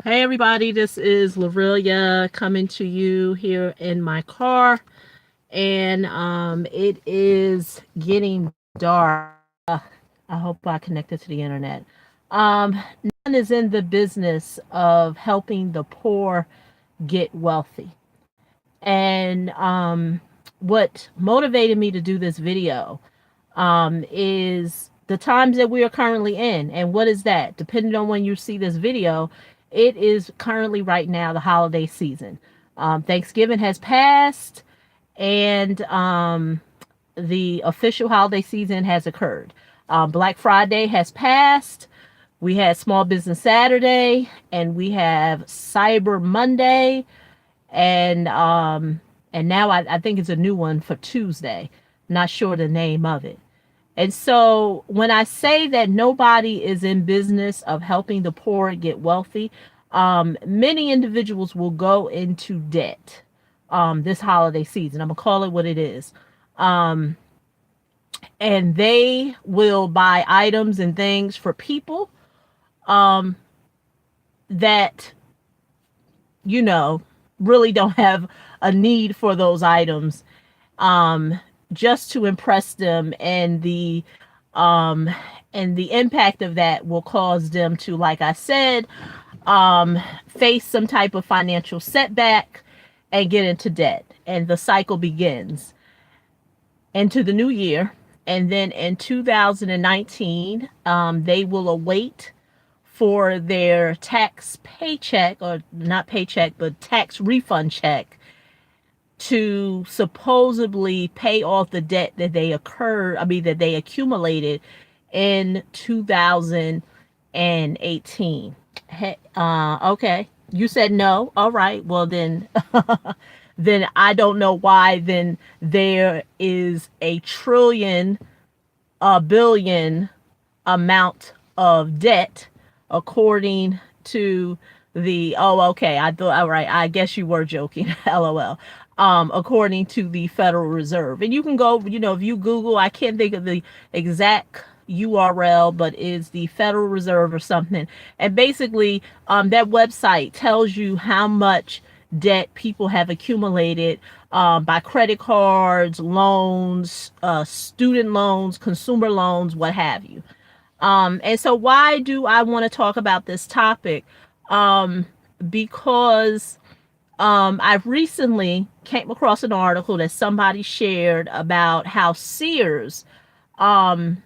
Hey everybody, this is Lorelia coming to you here in my car, and it is getting dark. I hope I connected to the internet. No one is in the business of helping the poor get wealthy, and what motivated me to do this video is the times that we are currently in. And what is that? Depending on when you see this video, it is currently right now the holiday season. Thanksgiving has passed, and the official holiday season has occurred. Black Friday has passed. We had Small Business Saturday, and we have Cyber Monday, and now I think it's a new one for Tuesday. Not sure the name of it. And so when I say that nobody is in business of helping the poor get wealthy, many individuals will go into debt this holiday season. I'm going to call it what it is. Um, and they will buy items and things for people um, that, you know, really don't have a need for those items, um, just to impress them, um, and the impact of that will cause them to, like I said, face some type of financial setback and get into debt, and the cycle begins into the new year. And then in 2019, they will await for their tax paycheck, or not paycheck, but tax refund check, to supposedly pay off the debt that that they accumulated in 2018. Okay. You said no. All right. Well, then, then I don't know why then there is a trillion, a billion amount of debt according to okay, I thought, all right, I guess you were joking. LOL. According to the Federal Reserve. And you can go, if you Google, I can't think of the exact URL, but it's the Federal Reserve or something. And basically, that website tells you how much debt people have accumulated by credit cards, loans, student loans, consumer loans, what have you. And so why do I want to talk about this topic? Because I recently came across an article that somebody shared about how Sears, um,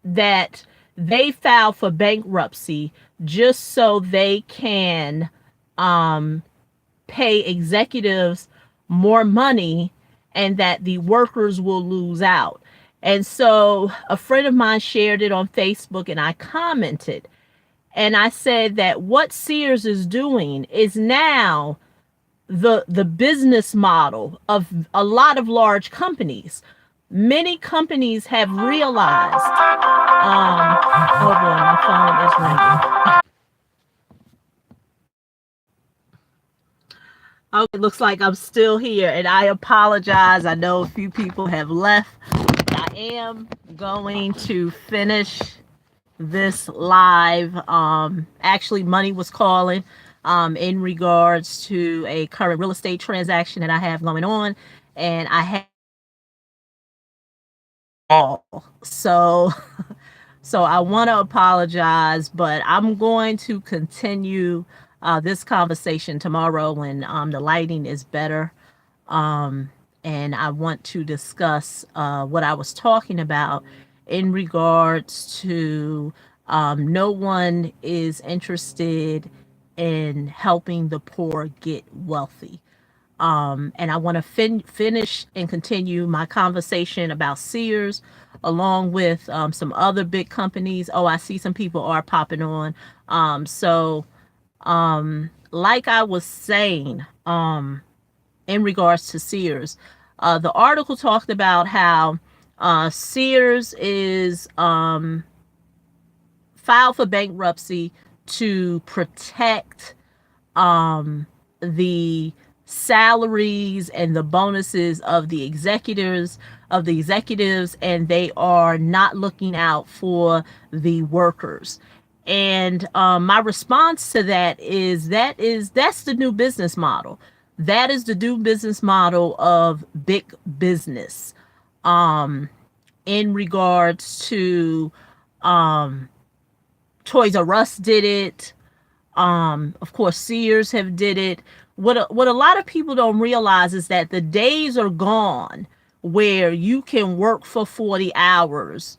that they filed for bankruptcy just so they can um, pay executives more money, and that the workers will lose out. And so a friend of mine shared it on Facebook, and I commented. And I said that what Sears is doing is now the business model of a lot of large companies. Many companies have realized. Oh boy, my phone is ringing. Oh, it looks like I'm still here, and I apologize. I know a few people have left. I am going to finish this live. Actually, Money was calling in regards to a current real estate transaction that I have going on, and I have all. So so I want to apologize, but I'm going to continue this conversation tomorrow when the lighting is better. Um, and I want to discuss what I was talking about in regards to no one is interested in helping the poor get wealthy. And I want to finish and continue my conversation about Sears, along with some other big companies. Oh, I see some people are popping on. Like I was saying, in regards to Sears, the article talked about how Sears is filed for bankruptcy to protect the salaries and the bonuses of the executives, and they are not looking out for the workers. And my response to that's the new business model. That is the new business model of big business. In regards to um, Toys R Us did it. Of course, Sears have did it. What a lot of people don't realize is that the days are gone where you can work for 40 hours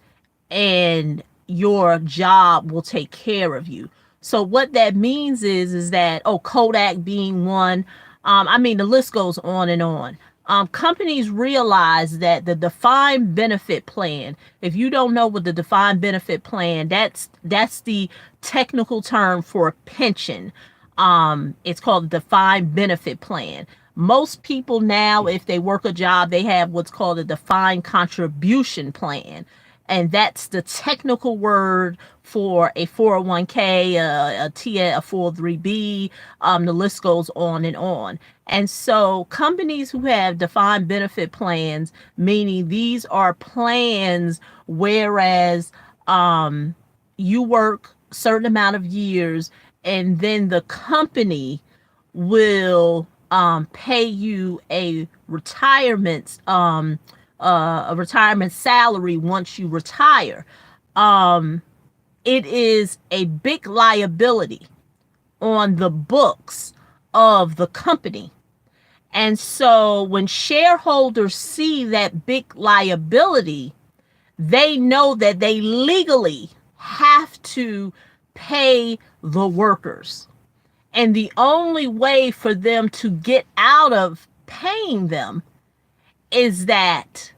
and your job will take care of you. So what that means is that, oh, Kodak being one, I mean, the list goes on and on. Companies realize that the defined benefit plan, if you don't know what the defined benefit plan, that's the technical term for a pension. It's called the defined benefit plan. Most people now, if they work a job, they have what's called a defined contribution plan. And that's the technical word for a 401k, a 403b. The list goes on and on. And so companies who have defined benefit plans, meaning these are plans whereas you work a certain amount of years and then the company will pay you a retirement salary once you retire. It is a big liability on the books of the company. And so when shareholders see that big liability, they know that they legally have to pay the workers. And the only way for them to get out of paying them is that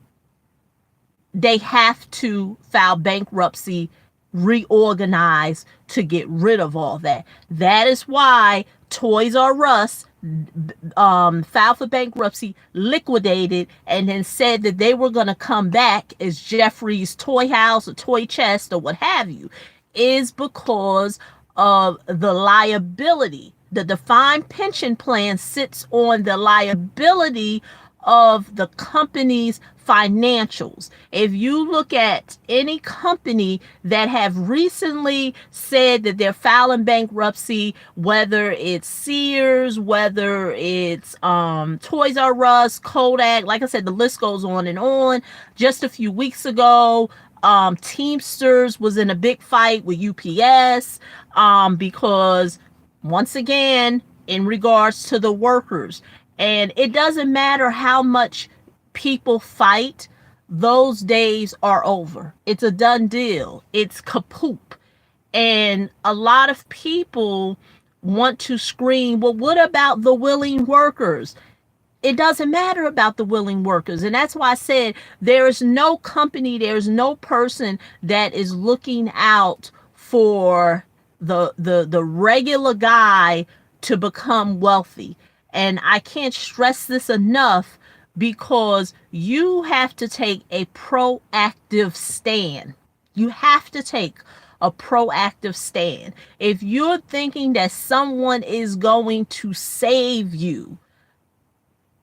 they have to file bankruptcy, reorganize to get rid of all that. That is why Toys R Us filed for bankruptcy, liquidated, and then said that they were going to come back as Jeffrey's Toy House or Toy Chest or what have you, is because of the liability. The defined pension plan sits on the liability of the company's financials. If you look at any company that have recently said that they're filing bankruptcy, whether it's Sears, whether it's Toys R Us, Kodak, like I said, the list goes on and on. Just a few weeks ago, Teamsters was in a big fight with UPS because, once again, in regards to the workers, and it doesn't matter how much people fight, those days are over. It's a done deal. It's kaput. And a lot of people want to scream, well, what about the willing workers? It doesn't matter about the willing workers. And that's why I said there is no company, there's no person that is looking out for the regular guy to become wealthy. And I can't stress this enough, because you have to take a proactive stand. You have to take a proactive stand. If you're thinking that someone is going to save you,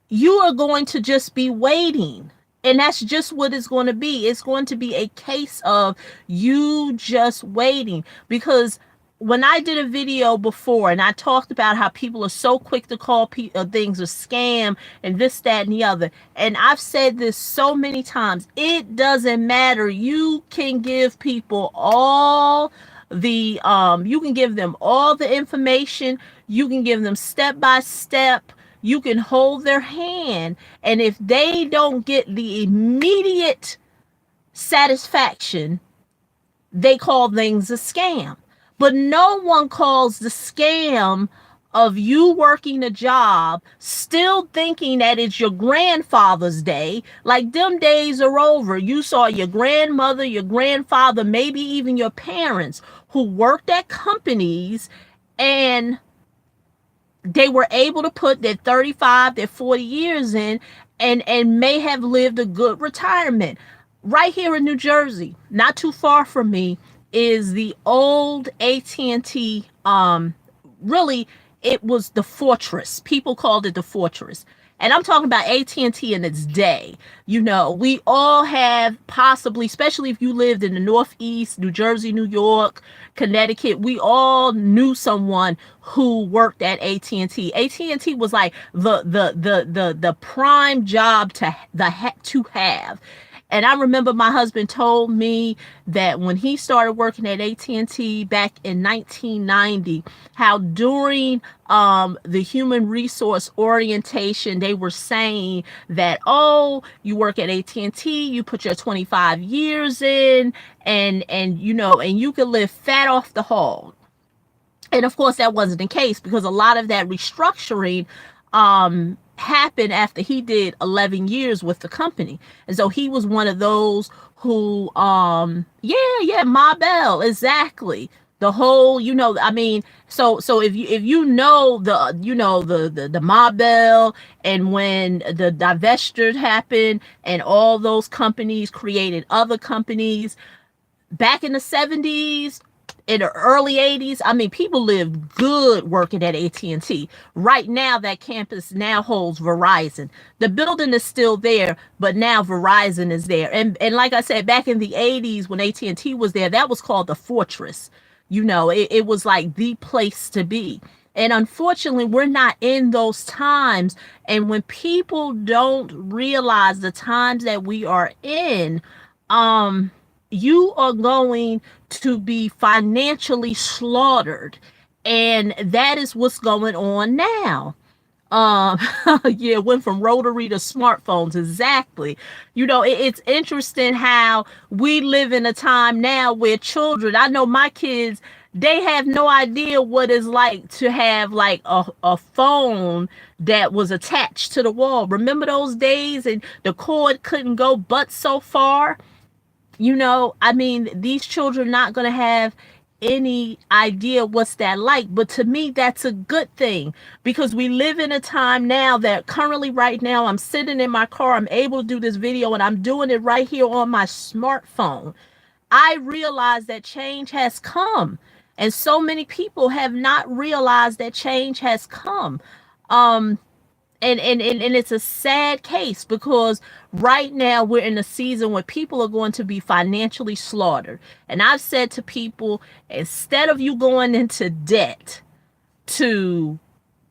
you are going to just be waiting. And that's just what it's going to be. It's going to be a case of you just waiting. Because when I did a video before and I talked about how people are so quick to call things a scam and this, that, and the other, and I've said this so many times, it doesn't matter. You can give people all you can give them all the information. You can give them step by step. You can hold their hand. And if they don't get the immediate satisfaction, they call things a scam. But no one calls the scam of you working a job, still thinking that it's your grandfather's day. Like, them days are over. You saw your grandmother, your grandfather, maybe even your parents who worked at companies, and they were able to put their 35, their 40 years in, and may have lived a good retirement. Right here in New Jersey, not too far from me, is the old AT&T. Really, it was the Fortress. People called it the Fortress. And I'm talking about AT&T in its day. You know, we all have possibly, especially if you lived in the Northeast, New Jersey, New York, Connecticut, we all knew someone who worked at AT&T. AT&T was like the prime job to have. And I remember my husband told me that when he started working at AT&T back in 1990, how during the human resource orientation, they were saying that, oh, you work at AT&T, you put your 25 years in, and you know, and you can live fat off the hog. And of course, that wasn't the case, because a lot of that restructuring happened after he did 11 years with the company. And so he was one of those who, yeah, Ma Bell, exactly. The whole, you know, I mean, so if you know the, you know, the Ma Bell, and when the divestiture happened and all those companies created other companies back in the 70s, in the early 80s, I mean, people lived good working at AT&T. Right now, that campus now holds Verizon. The building is still there, but now Verizon is there. And like I said, back in the 80s when AT&T was there, that was called the Fortress. You know, it was like the place to be. And unfortunately, we're not in those times. And when people don't realize the times that we are in, you are going to be financially slaughtered. And that is what's going on now. Um, yeah, went from rotary to smartphones. Exactly. You know, it's interesting how we live in a time now where children, I know my kids, they have no idea what it's like to have like a phone that was attached to the wall. Remember those days, and the cord couldn't go but so far? You know, I mean, these children are not going to have any idea what's that like. But to me, that's a good thing, because we live in a time now that currently right now I'm sitting in my car, I'm able to do this video, and I'm doing it right here on my smartphone. I realize that change has come, and so many people have not realized that change has come. Um, and it's a sad case, because right now we're in a season where people are going to be financially slaughtered. And I've said to people, instead of you going into debt to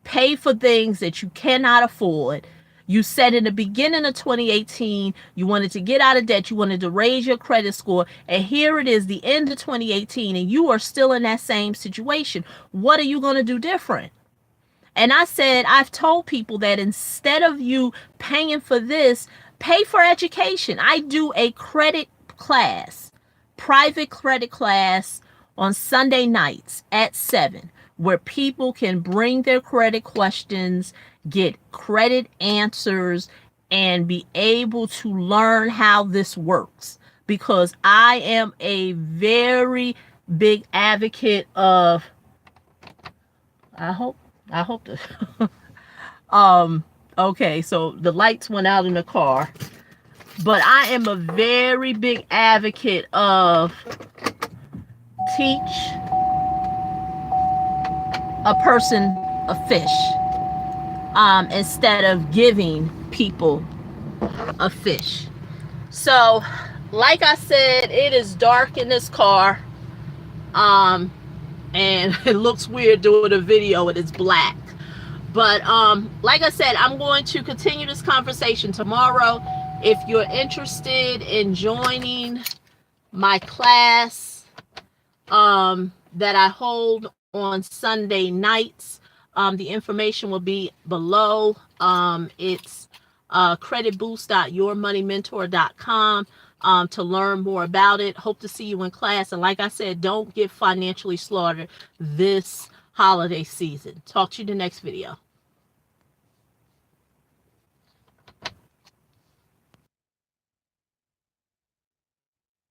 pay for things that you cannot afford, you said in the beginning of 2018 you wanted to get out of debt, you wanted to raise your credit score, and here it is the end of 2018 and you are still in that same situation. What are you going to do different? And I said, I've told people that instead of you paying for this, pay for education. I do a credit class, private credit class on Sunday nights at 7, where people can bring their credit questions, get credit answers, and be able to learn how this works. Because I am a very big advocate of, I hope the okay, so the lights went out in the car, but I am a very big advocate of teach a person a fish, instead of giving people a fish. So like I said, it is dark in this car, and it looks weird doing a video and it's black. But like I said, I'm going to continue this conversation tomorrow. If you're interested in joining my class that I hold on Sunday nights, the information will be below. It's creditboost.yourmoneymentor.com to learn more about it. Hope to see you in class. And like I said, don't get financially slaughtered this holiday season. Talk to you in the next video.